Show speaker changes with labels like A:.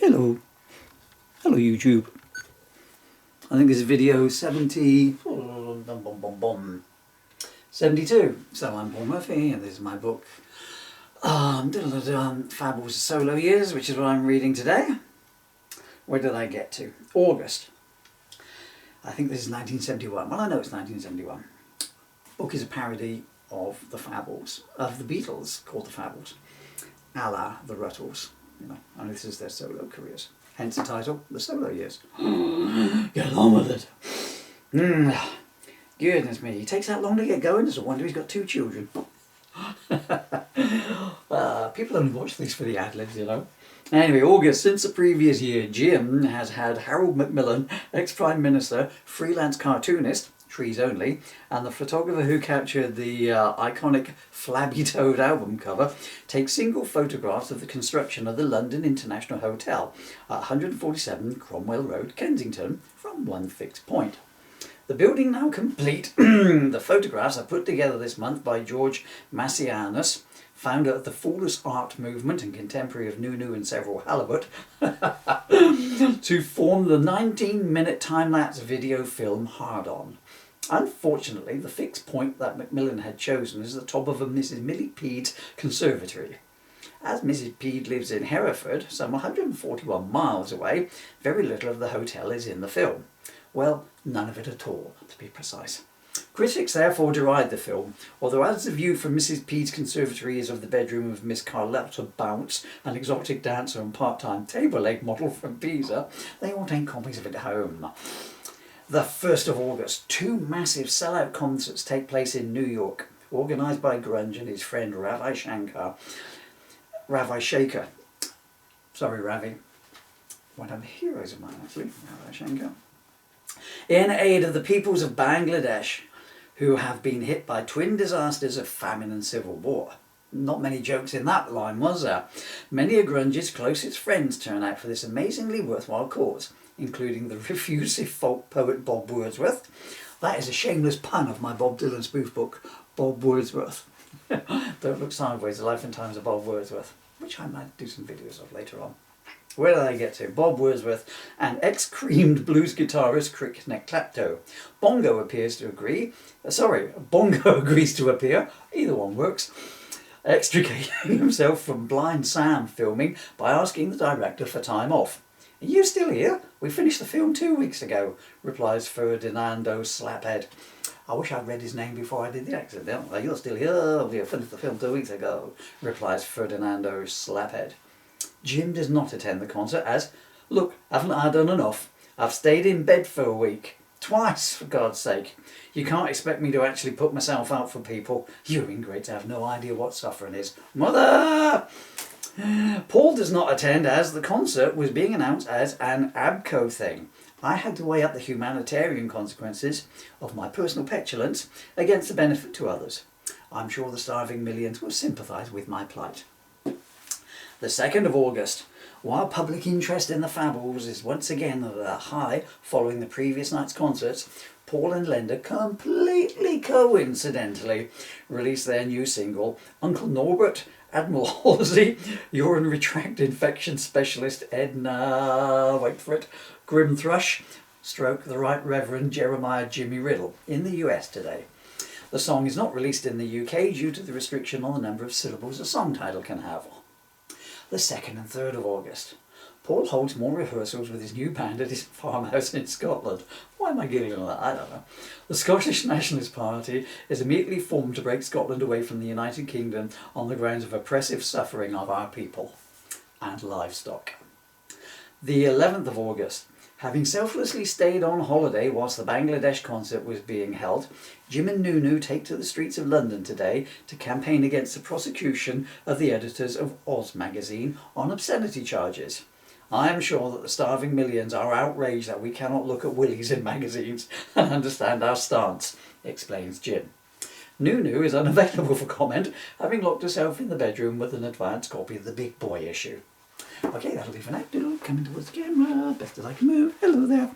A: Hello. Hello YouTube. I think this is video 72. So I'm Paul Murphy and this is my book Fabbles Solo Years, which is what I'm reading today. Where did I get to? August. I think this is 1971. Well, I know it's 1971. The book is a parody of the Fabbles, of the Beatles, called the Fabbles, a la the Ruttles, you know, and this is their solo careers. Hence the title, The Solo Years. Get on with it. Goodness me, he takes that long to get going. It's a wonder he's got 2 children. People only watch these for the ad-libs, you know. Anyway, August. Since the previous year, Jim has had Harold Macmillan, ex-Prime Minister, freelance cartoonist, trees only, and the photographer who captured the iconic Flabbey Toad album cover, take single photographs of the construction of the London International Hotel at 147 Cromwell Road, Kensington, from one fixed point. The building now complete, the photographs are put together this month by George Massianus, founder of the Foolish Art Movement and contemporary of Nunu and several halibut, to form the 19-minute time-lapse video film Hard On. Unfortunately, the fixed point that Macmillan had chosen is the top of a Mrs. Millie Pede's conservatory. As Mrs. Pede lives in Hereford, some 141 miles away, very little of the hotel is in the film. Well, none of it at all, to be precise. Critics therefore deride the film, although as the view from Mrs. Pede's conservatory is of the bedroom of Miss Carlotta Bounce, an exotic dancer and part-time table leg model from Pisa, they all take copies of it home. The 1st of August, 2 massive sellout concerts take place in New York, organised by Grunge and his friend Ravi Shankar. Sorry, Ravi. One of the heroes of mine, actually, Ravi Shankar. In aid of the peoples of Bangladesh, who have been hit by twin disasters of famine and civil war. Not many jokes in that line, was there? Many of Grunge's closest friends turn out for this amazingly worthwhile cause, including the effusive folk poet Bob Wordsworth. That is a shameless pun of my Bob Dylan spoof book, Bob Wordsworth. Don't Look Sideways, The Life and Times of Bob Wordsworth, which I might do some videos of later on. Where did I get to? Bob Wordsworth and ex-creamed blues guitarist Crick Neclapto. Bongo agrees to appear. Either one works. Extricating himself from Blind Sam filming by asking the director for time off. Are you still here? We finished the film 2 weeks ago, replies Ferdinando Slaphead. I wish I'd read his name before I did the accent. You're still here? We finished the film 2 weeks ago, replies Ferdinando Slaphead. Jim does not attend the concert as, look, haven't I done enough? I've stayed in bed for a week. Twice, for God's sake. You can't expect me to actually put myself out for people. You ingrates have no idea what suffering is. Mother! Paul does not attend as the concert was being announced as an ABCO thing. I had to weigh up the humanitarian consequences of my personal petulance against the benefit to others. I'm sure the starving millions will sympathise with my plight. The 2nd of August. While public interest in the Fabbles is once again at a high following the previous night's concerts, Paul and Linda completely coincidentally released their new single, Uncle Norbert, Admiral Halsey, Urine Retract Infection Specialist Edna, wait for it, Grim Thrush, stroke the Right Reverend Jeremiah Jimmy Riddle, in the US today. The song is not released in the UK due to the restriction on the number of syllables a song title can have. The 2nd and 3rd of August. Paul holds more rehearsals with his new band at his farmhouse in Scotland. Why am I giving all that? I don't know. The Scottish Nationalist Party is immediately formed to break Scotland away from the United Kingdom on the grounds of oppressive suffering of our people and livestock. The 11th of August. Having selflessly stayed on holiday whilst the Bangladesh concert was being held, Jim and Nunu take to the streets of London today to campaign against the prosecution of the editors of Oz magazine on obscenity charges. I am sure that the starving millions are outraged that we cannot look at willies in magazines and understand our stance, explains Jim. Nunu is unavailable for comment, having locked herself in the bedroom with an advance copy of the Big Boy issue. Okay, that'll be for now. Coming towards the camera, best as I can move. Hello there.